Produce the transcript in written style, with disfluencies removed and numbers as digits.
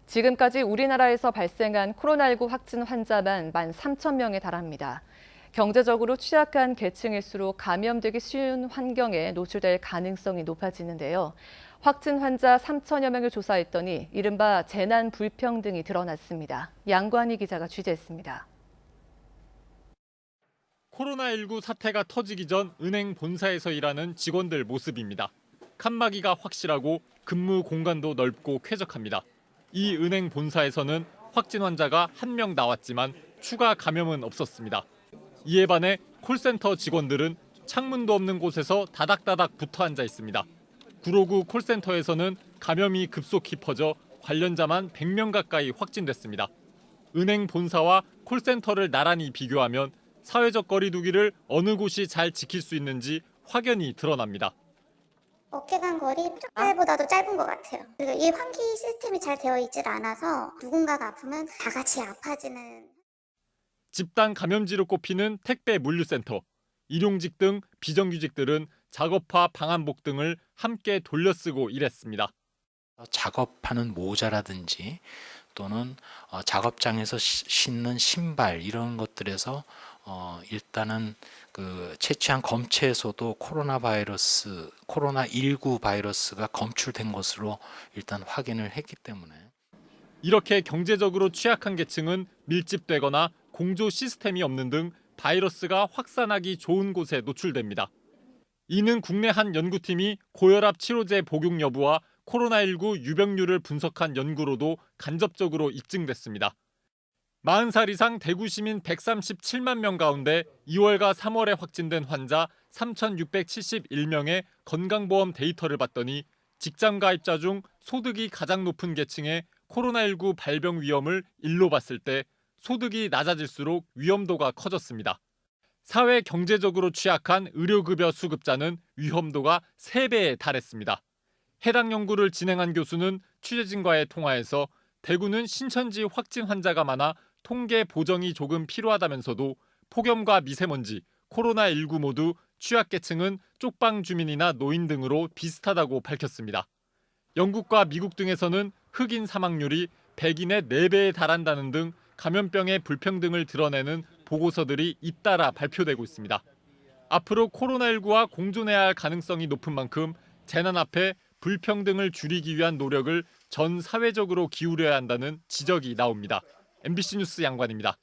지금까지 우리나라에서 발생한 코로나19 확진 환자만 13,000명에 달합니다. 경제적으로 취약한 계층일수록 감염되기 쉬운 환경에 노출될 가능성이 높아지는데요. 확진 환자 3천여 명을 조사했더니 이른바 재난 불평등이 드러났습니다. 양관희 기자가 취재했습니다. 코로나19 사태가 터지기 전 은행 본사에서 일하는 직원들 모습입니다. 칸막이가 확실하고 근무 공간도 넓고 쾌적합니다. 이 은행 본사에서는 확진 환자가 1명 나왔지만 추가 감염은 없었습니다. 이에 반해 콜센터 직원들은 창문도 없는 곳에서 다닥다닥 붙어 앉아 있습니다. 구로구 콜센터에서는 감염이 급속히 퍼져 관련자만 100명 가까이 확진됐습니다. 은행 본사와 콜센터를 나란히 비교하면 사회적 거리 두기를 어느 곳이 잘 지킬 수 있는지 확연히 드러납니다. 어깨간 거리 쪽발보다도 짧은 것 같아요. 그리고 이 환기 시스템이 잘 되어 있질 않아서 누군가가 아프면 다 같이 아파지는. 집단 감염지로 꼽히는 택배 물류센터, 일용직 등 비정규직들은 작업화 방한복 등을 함께 돌려쓰고 일했습니다. 작업하는 모자라든지 또는 작업장에서 신는 신발 이런 것들에서 일단은 채취한 검체에서도 코로나19 바이러스가 검출된 것으로 일단 확인을 했기 때문에 이렇게 경제적으로 취약한 계층은 밀집되거나 공조 시스템이 없는 등 바이러스가 확산하기 좋은 곳에 노출됩니다. 이는 국내 한 연구팀이 고혈압 치료제 복용 여부와 코로나19 유병률을 분석한 연구로도 간접적으로 입증됐습니다. 40살 이상 대구 시민 137만 명 가운데 2월과 3월에 확진된 환자 3,671명의 건강보험 데이터를 봤더니 직장 가입자 중 소득이 가장 높은 계층의 코로나19 발병 위험을 일로 봤을 때 소득이 낮아질수록 위험도가 커졌습니다. 사회 경제적으로 취약한 의료급여 수급자는 위험도가 3배에 달했습니다. 해당 연구를 진행한 교수는 취재진과의 통화에서 대구는 신천지 확진 환자가 많아 통계 보정이 조금 필요하다면서도 폭염과 미세먼지, 코로나19 모두 취약계층은 쪽방 주민이나 노인 등으로 비슷하다고 밝혔습니다. 영국과 미국 등에서는 흑인 사망률이 백인의 4배에 달한다는 등 감염병의 불평등을 드러내는 보고서들이 잇따라 발표되고 있습니다. 앞으로 코로나19와 공존해야 할 가능성이 높은 만큼 재난 앞에 불평등을 줄이기 위한 노력을 전 사회적으로 기울여야 한다는 지적이 나옵니다. MBC 뉴스 양관입니다.